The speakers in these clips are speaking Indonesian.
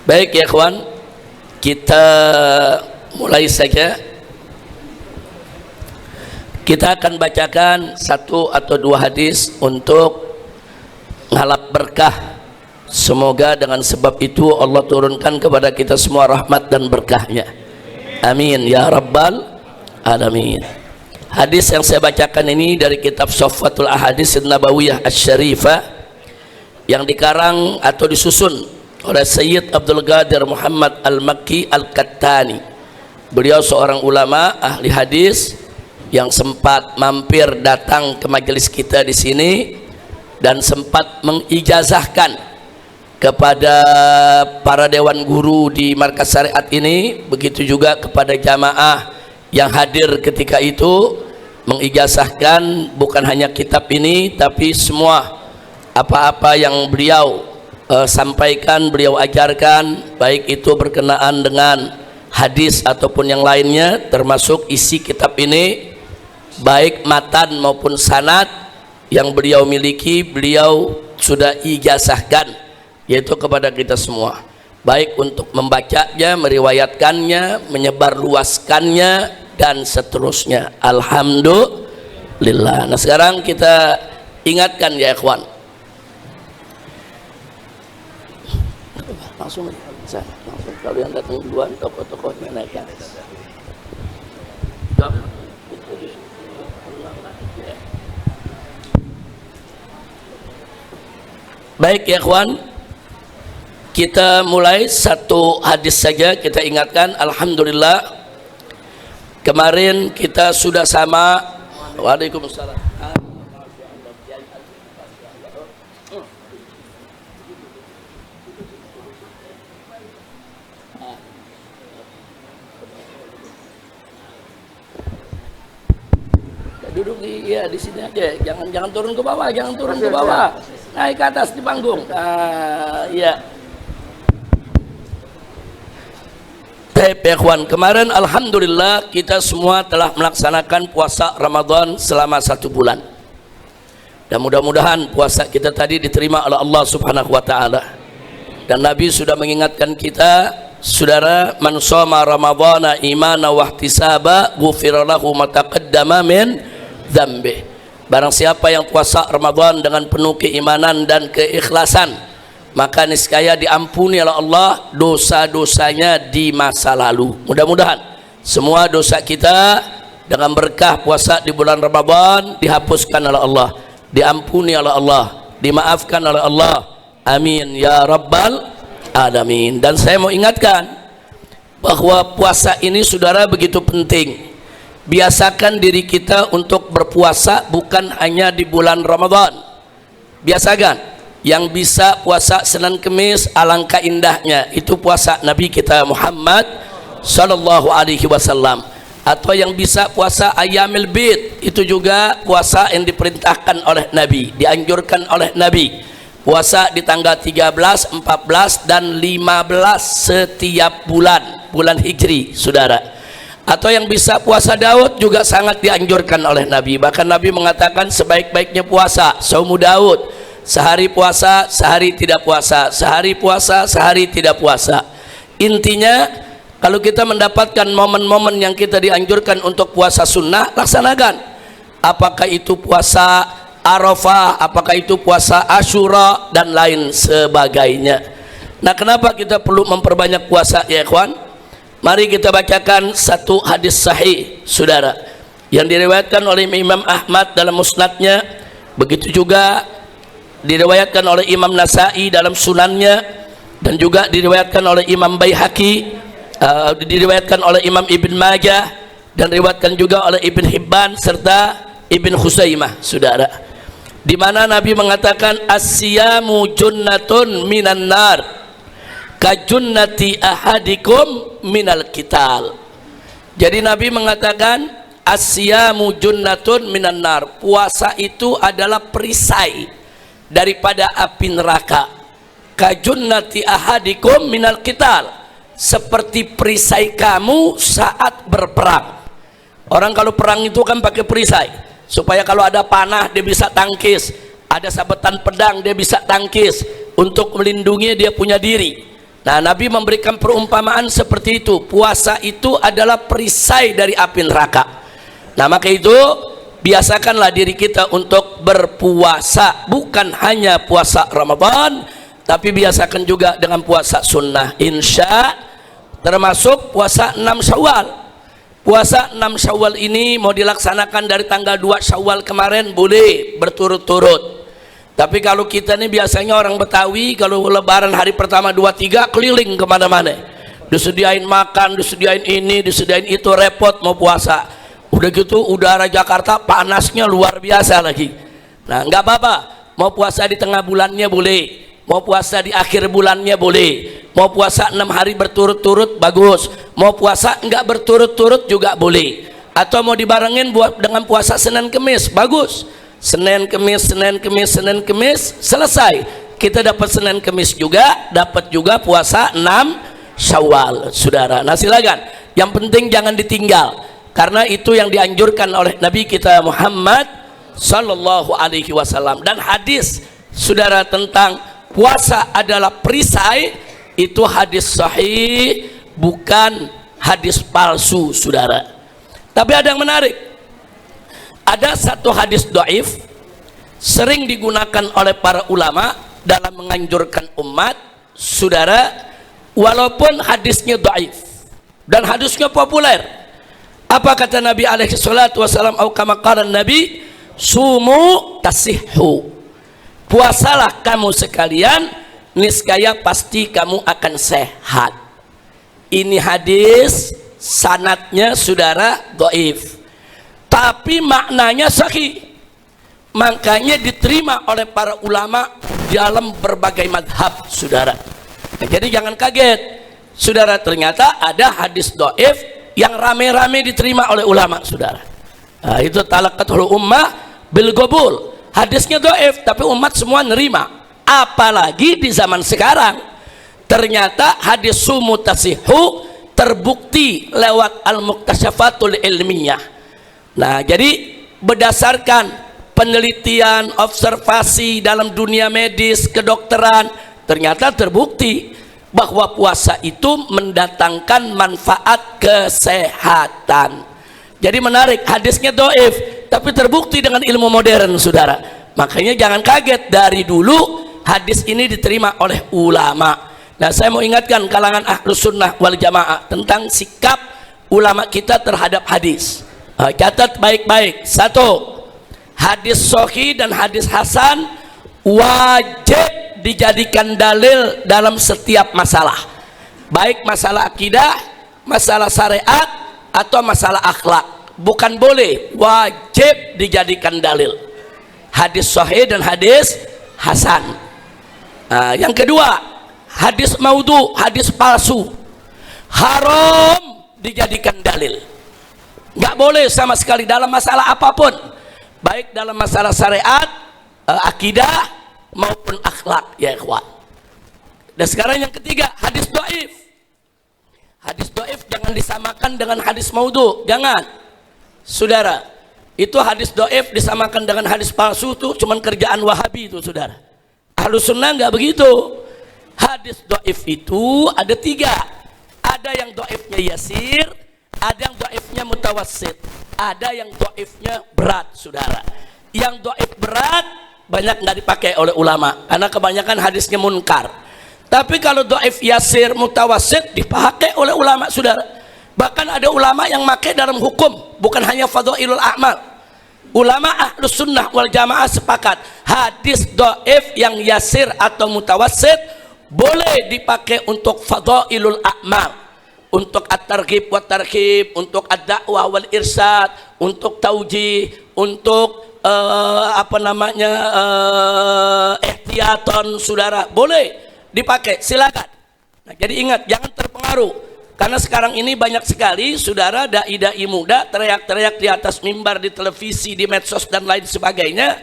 Baik ya kawan, kita mulai saja. Kita akan bacakan satu atau dua hadis untuk ngalap berkah. Semoga dengan sebab itu Allah turunkan kepada kita semua rahmat dan berkahnya. Amin ya rabbal alamin. Hadis yang saya bacakan ini dari kitab Sofwatul Ahadits Nabawiyah Asy-Syarifah yang dikarang atau disusun oleh Sayyid Abdul Qadir Muhammad Al-Makki Al-Kattani. Beliau seorang ulama ahli hadis yang sempat mampir datang ke majelis kita di sini dan sempat mengijazahkan kepada para dewan guru di markas syariat ini, begitu juga kepada jamaah yang hadir ketika itu, mengijazahkan bukan hanya kitab ini tapi semua apa-apa yang beliau sampaikan, beliau ajarkan, baik itu berkenaan dengan hadis ataupun yang lainnya, termasuk isi kitab ini, baik matan maupun sanad yang beliau miliki, beliau sudah ijazahkan, yaitu kepada kita semua, baik untuk membacanya, meriwayatkannya, menyebarluaskannya, dan seterusnya. Alhamdulillah. Nah sekarang kita ingatkan ya ikhwan, langsung kalau yang datang duluan tokoh-tokohnya naik ke atas. Baik ya kawan, kita mulai satu hadis saja. Kita ingatkan, alhamdulillah kemarin kita sudah sama. Waalaikumsalam. Duduk di sini aja, jangan turun ke bawah, naik ke atas di panggung. Iya. Baik ya kawan, kemarin alhamdulillah kita semua telah melaksanakan puasa Ramadan selama 1 bulan, dan mudah-mudahan puasa kita tadi diterima oleh Allah Subhanahu wa ta'ala. Dan Nabi sudah mengingatkan kita, saudara, man shoma ramadhana imana wa ihtisaba ghufira lahu ma taqaddama min dzambi. Barang siapa yang puasa Ramadan dengan penuh keimanan dan keikhlasan, maka niscaya diampuni oleh Allah dosa-dosanya di masa lalu. Mudah-mudahan semua dosa kita dengan berkah puasa di bulan Ramadan dihapuskan oleh Allah, diampuni oleh Allah, dimaafkan oleh Allah. Amin ya rabbal alamin. Dan saya mau ingatkan bahwa puasa ini saudara begitu penting. Biasakan diri kita untuk berpuasa bukan hanya di bulan Ramadan. Biasakan, yang bisa puasa Senin Kemis alangkah indahnya, itu puasa Nabi kita Muhammad sallallahu alaihi wasallam. Atau yang bisa puasa Ayyamil Bid, itu juga puasa yang diperintahkan oleh Nabi, dianjurkan oleh Nabi. Puasa di tanggal 13, 14 dan 15 setiap bulan Hijri, saudara. Atau yang bisa puasa Daud juga sangat dianjurkan oleh Nabi. Bahkan Nabi mengatakan sebaik-baiknya puasa saumu Daud, sehari puasa, sehari tidak puasa, sehari puasa, sehari tidak puasa. Intinya kalau kita mendapatkan momen-momen yang kita dianjurkan untuk puasa sunnah, laksanakan. Apakah itu puasa Arafah, apakah itu puasa Asyura dan lain sebagainya. Nah kenapa kita perlu memperbanyak puasa ya ikhwan? Mari kita bacakan satu hadis sahih saudara, yang diriwayatkan oleh Imam Ahmad dalam musnadnya, begitu juga diriwayatkan oleh Imam Nasai dalam sunannya, dan juga diriwayatkan oleh Imam Baihaqi, diriwayatkan oleh Imam Ibn Majah, dan diriwayatkan juga oleh Ibn Hibban serta Ibn Khuzaimah saudara, di mana Nabi mengatakan as-siyamu junnatun minan nar kajunnati ahadikum minal qital. Jadi Nabi mengatakan as-siyamu junnatun minan nar, puasa itu adalah perisai daripada api neraka. Kajunnati ahadikum minal qital, seperti perisai kamu saat berperang. Orang kalau perang itu kan pakai perisai, supaya kalau ada panah dia bisa tangkis, ada sabetan pedang dia bisa tangkis, untuk melindungi dia punya diri. Nah, Nabi memberikan perumpamaan seperti itu. Puasa itu adalah perisai dari api neraka. Nah, maka itu biasakanlah diri kita untuk berpuasa, bukan hanya puasa Ramadan, tapi biasakan juga dengan puasa sunnah, insya, termasuk puasa 6 Syawal. Puasa 6 Syawal ini mau dilaksanakan dari tanggal 2 Syawal kemarin, boleh berturut-turut. Tapi kalau kita ini biasanya orang Betawi, kalau lebaran hari pertama 2, 3 keliling kemana-mana, disediain makan, disediain ini, disediain itu, repot mau puasa. Udah gitu udara Jakarta panasnya luar biasa lagi. Nah, nggak apa-apa, mau puasa di tengah bulannya boleh, mau puasa di akhir bulannya boleh, mau puasa 6 hari berturut-turut bagus, mau puasa nggak berturut-turut juga boleh, atau mau dibarengin buat dengan puasa Senin Kemis bagus. Senin Kemis, Senin Kemis, Senin Kemis, selesai kita dapat Senin Kemis juga, dapat juga puasa 6 Syawal, saudara. Nah, silakan, yang penting jangan ditinggal, karena itu yang dianjurkan oleh Nabi kita Muhammad sallallahu alaihi wasallam. Dan hadis, saudara, tentang puasa adalah perisai, itu hadis sahih, bukan hadis palsu, saudara. Tapi ada yang menarik, ada satu hadis dhaif sering digunakan oleh para ulama dalam menganjurkan umat, saudara, walaupun hadisnya dhaif dan hadisnya populer. Apa kata Nabi alaihi salatu wasallam, atau kama qala Nabi, sumu tasihhu, puasalah kamu sekalian, niscaya pasti kamu akan sehat. Ini hadis sanadnya, saudara, dhaif, tapi maknanya sahih, makanya diterima oleh para ulama dalam berbagai madhab, saudara. Nah, jadi jangan kaget, saudara, ternyata ada hadis dhaif yang rame-rame diterima oleh ulama, saudara. Nah, itu talaqatul ummah bil qabul, hadisnya dhaif tapi umat semua nerima. Apalagi di zaman sekarang, ternyata hadis sumu tasihhu terbukti lewat al-muktasyafatul ilmiyah. Nah, jadi berdasarkan penelitian, observasi dalam dunia medis, kedokteran, ternyata terbukti bahwa puasa itu mendatangkan manfaat kesehatan. Jadi menarik, hadisnya dhaif tapi terbukti dengan ilmu modern, saudara. Makanya jangan kaget, dari dulu hadis ini diterima oleh ulama. Nah, saya mau ingatkan kalangan Ahlus Sunnah wal Jamaah tentang sikap ulama kita terhadap hadis. Catat baik-baik. 1, hadis sahih dan hadis hasan wajib dijadikan dalil dalam setiap masalah, baik masalah akidah, masalah syariat, atau masalah akhlak. Bukan boleh, wajib dijadikan dalil, hadis sahih dan hadis hasan. Nah, yang kedua, hadis maudhu, hadis palsu, haram dijadikan dalil. Nggak boleh sama sekali dalam masalah apapun, baik dalam masalah syariat, akidah, maupun akhlak, ya ikhwan. Dan sekarang yang ketiga, hadis dhaif. Hadis dhaif jangan disamakan dengan hadis maudhu, jangan, saudara. Itu hadis dhaif disamakan dengan hadis palsu, tuh cuman kerjaan Wahabi itu, saudara. Ahlus Sunnah nggak begitu. Hadis dhaif itu ada 3, ada yang dhaifnya yasir, ada yang dhaifnya mutawassit, ada yang dhaifnya berat, saudara. Yang dhaif berat banyak nggak dipakai oleh ulama karena kebanyakan hadisnya munkar. Tapi kalau dhaif yasir, mutawassit dipakai oleh ulama, saudara. Bahkan ada ulama yang pakai dalam hukum, bukan hanya fadhailul a'mal. Ulama Ahlus Sunnah wal Jamaah sepakat, hadis dhaif yang yasir atau mutawassit boleh dipakai untuk fadhailul a'mal, untuk at-targhib wa tarhib, untuk ad-da'wah wal irsyad, untuk taujih, untuk ihtiyaton, saudara, boleh dipakai, silakan. Nah, jadi ingat, jangan terpengaruh, karena sekarang ini banyak sekali, saudara, dai-dai muda teriak-teriak di atas mimbar, di televisi, di medsos dan lain sebagainya,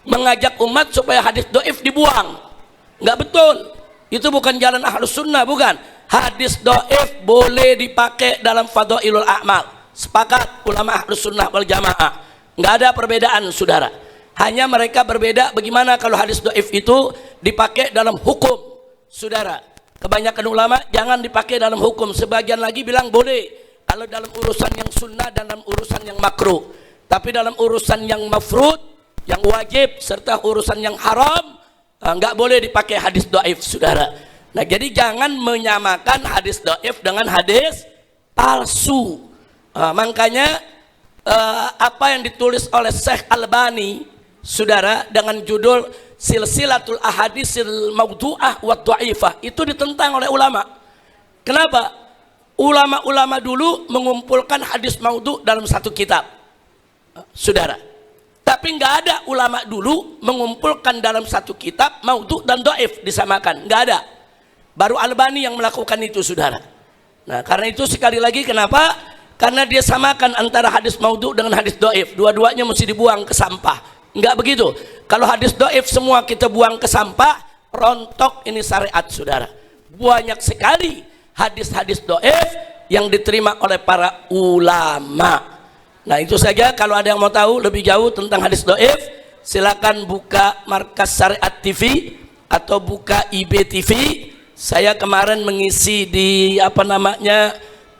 mengajak umat supaya hadis dhaif dibuang. Nggak betul, itu bukan jalan Ahlus Sunnah, bukan. Hadis dhaif boleh dipakai dalam fadhailul a'mal, sepakat ulama Ahlus Sunnah wal Jamaah. Nggak ada perbedaan, saudara. Hanya mereka berbeda bagaimana kalau hadis dhaif itu dipakai dalam hukum, saudara. kebanyakan ulama jangan dipakai dalam hukum, sebagian lagi bilang boleh kalau dalam urusan yang sunnah dan dalam urusan yang makruh, tapi dalam urusan yang mafrud, yang wajib serta urusan yang haram nggak boleh dipakai hadis dhaif, saudara. Nah, jadi jangan menyamakan hadis dhaif dengan hadis palsu. Makanya apa yang ditulis oleh Syekh Albani, saudara, dengan judul Silsilatul Ahadisil Mawdu'ah wa Dhaifah, itu ditentang oleh ulama. Kenapa? Ulama-ulama dulu mengumpulkan hadis maudhu dalam satu kitab, saudara. Tapi nggak ada ulama dulu mengumpulkan dalam satu kitab maudhu dan dhaif disamakan, nggak ada. Baru Albani yang melakukan itu, saudara. Nah, karena itu sekali lagi kenapa? Karena dia samakan antara hadis maudhu dengan hadis dhaif, dua-duanya mesti dibuang ke sampah. Enggak begitu. Kalau hadis dhaif semua kita buang ke sampah, rontok ini syariat, saudara. Banyak sekali hadis-hadis dhaif yang diterima oleh para ulama. Nah, itu saja. Kalau ada yang mau tahu lebih jauh tentang hadis dhaif, silakan buka Markas Syariat TV atau buka IBTV. Saya kemarin mengisi di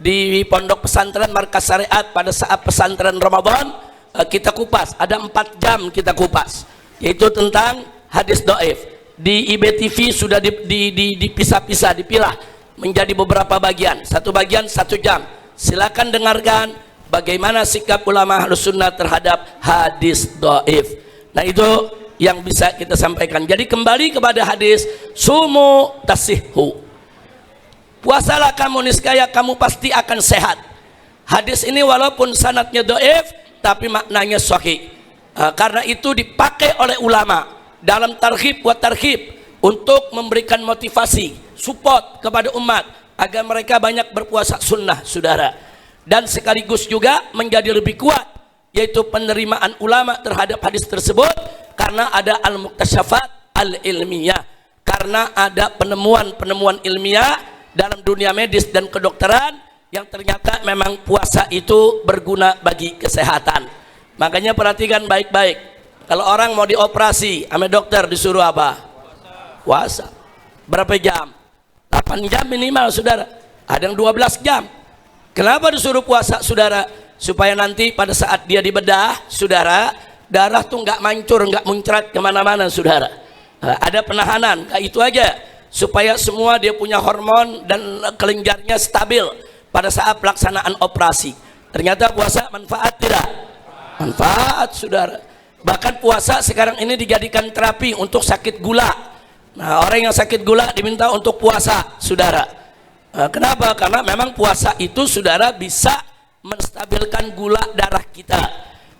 di pondok pesantren Markas Syariat pada saat pesantren Ramadan. Kita kupas, ada 4 jam kita kupas, yaitu tentang hadis dhaif. Di IBTV sudah dipisah-pisah, dipilah menjadi beberapa bagian, satu bagian 1 jam. Silakan dengarkan bagaimana sikap ulama Ahlus Sunnah terhadap hadis dhaif. Nah, itu yang bisa kita sampaikan. Jadi kembali kepada hadis sumu tasihhu, puasalah kamu niscaya kamu pasti akan sehat. Hadis ini walaupun sanadnya dhaif tapi maknanya sahih. Karena itu dipakai oleh ulama dalam targhib wa tarhib untuk memberikan motivasi, support kepada umat agar mereka banyak berpuasa sunnah, saudara. Dan sekaligus juga menjadi lebih kuat, yaitu penerimaan ulama terhadap hadis tersebut, karena ada al-muktasyafat al-ilmiyah, karena ada penemuan-penemuan ilmiah dalam dunia medis dan kedokteran yang ternyata memang puasa itu berguna bagi kesehatan. Makanya perhatikan baik-baik. Kalau orang mau dioperasi sama dokter disuruh apa? Puasa. Berapa jam? 8 jam minimal, saudara. Ada yang 12 jam. Kenapa disuruh puasa, saudara? Supaya nanti pada saat dia dibedah, saudara, darah tuh nggak mancur, nggak muncrat kemana-mana, saudara. Ada penahanan, kayak itu aja. Supaya semua dia punya hormon dan kelenjarnya stabil pada saat pelaksanaan operasi. Ternyata puasa manfaat tidak? Manfaat, saudara. Bahkan puasa sekarang ini dijadikan terapi untuk sakit gula. Nah, orang yang sakit gula diminta untuk puasa, saudara. Kenapa? Karena memang puasa itu, saudara, bisa menstabilkan gula darah kita.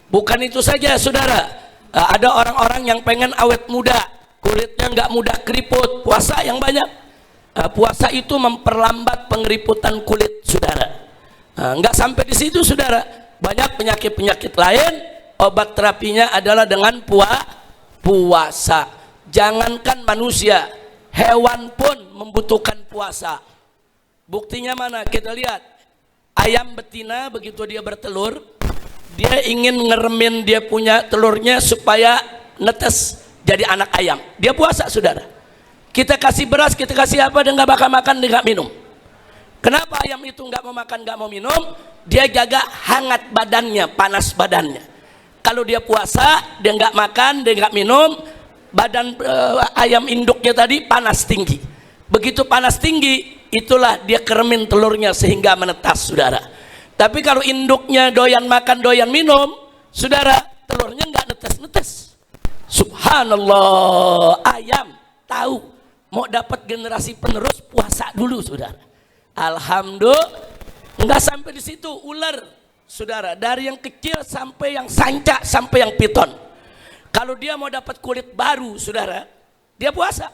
Bukan itu saja, saudara. Ada orang-orang yang pengen awet muda, kulitnya nggak mudah keriput, puasa yang banyak. Puasa itu memperlambat pengeriputan kulit, saudara. Nggak sampai di situ, saudara. Banyak penyakit-penyakit lain, obat terapinya adalah dengan puasa. Jangankan manusia, hewan pun membutuhkan puasa. Buktinya mana? Kita lihat ayam betina, begitu dia bertelur, dia ingin ngeremin dia punya telurnya supaya netes jadi anak ayam. Dia puasa, saudara. Kita kasih beras, kita kasih apa, dia nggak bakal makan, dia nggak minum. Kenapa ayam itu nggak mau makan, nggak mau minum? Dia jaga hangat badannya, panas badannya. Kalau dia puasa, dia nggak makan, dia nggak minum, badan ayam induknya tadi panas tinggi. Begitu panas tinggi, itulah dia keremin telurnya sehingga menetas, saudara. Tapi kalau induknya doyan makan, doyan minum, saudara, telurnya nggak netes-netes. Subhanallah, ayam tahu mau dapat generasi penerus, puasa dulu, saudara. Alhamdulillah. Enggak sampai di situ, ular, saudara, dari yang kecil sampai yang sanca sampai yang piton. Kalau dia mau dapat kulit baru, saudara, dia puasa.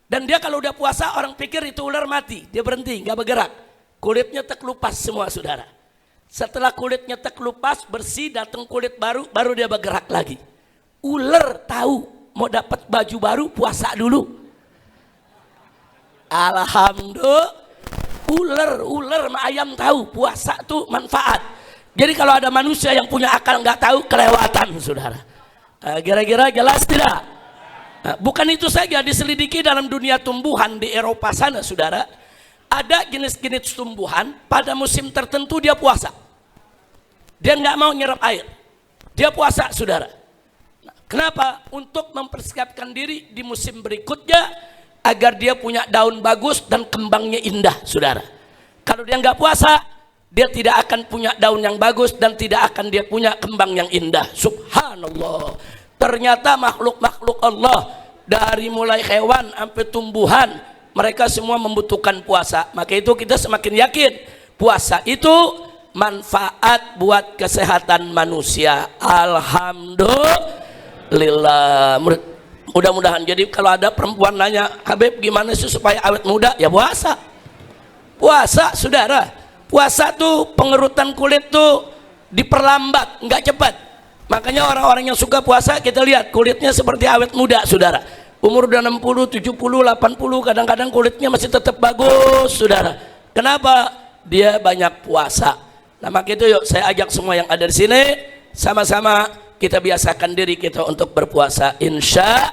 Dan dia kalau udah puasa, orang pikir itu ular mati, dia berhenti, nggak bergerak. Kulitnya terkelupas semua, saudara. Setelah kulitnya terkelupas, bersih, datang kulit baru, baru dia bergerak lagi. Ular tahu mau dapat baju baru, puasa dulu. Alhamdulillah. Ular sama ayam tahu puasa tuh manfaat. Jadi kalau ada manusia yang punya akal nggak tahu, kelewatan, saudara. Kira-kira jelas tidak? Nah, bukan itu saja, diselidiki dalam dunia tumbuhan di Eropa sana, saudara, ada jenis-jenis tumbuhan pada musim tertentu dia puasa, dia nggak mau nyerap air, dia puasa, saudara. Nah, kenapa? Untuk mempersiapkan diri di musim berikutnya agar dia punya daun bagus dan kembangnya indah, saudara. Kalau dia nggak puasa, dia tidak akan punya daun yang bagus dan tidak akan dia punya kembang yang indah. Subhanallah. Ternyata makhluk-makhluk Allah dari mulai hewan sampai tumbuhan, mereka semua membutuhkan puasa. Maka itu kita semakin yakin puasa itu manfaat buat kesehatan manusia. Alhamdulillah. Mudah-mudahan. Jadi kalau ada perempuan nanya, Habib gimana sih supaya awet muda? Ya puasa. Puasa, saudara. Puasa tuh pengerutan kulit tuh diperlambat, nggak cepat. Makanya orang-orang yang suka puasa kita lihat kulitnya seperti awet muda, saudara. Umur udah 60, 70, 80, kadang-kadang kulitnya masih tetap bagus, saudara. Kenapa? Dia banyak puasa. Nah, maka itu yuk saya ajak semua yang ada di sini sama-sama kita biasakan diri kita untuk berpuasa, insya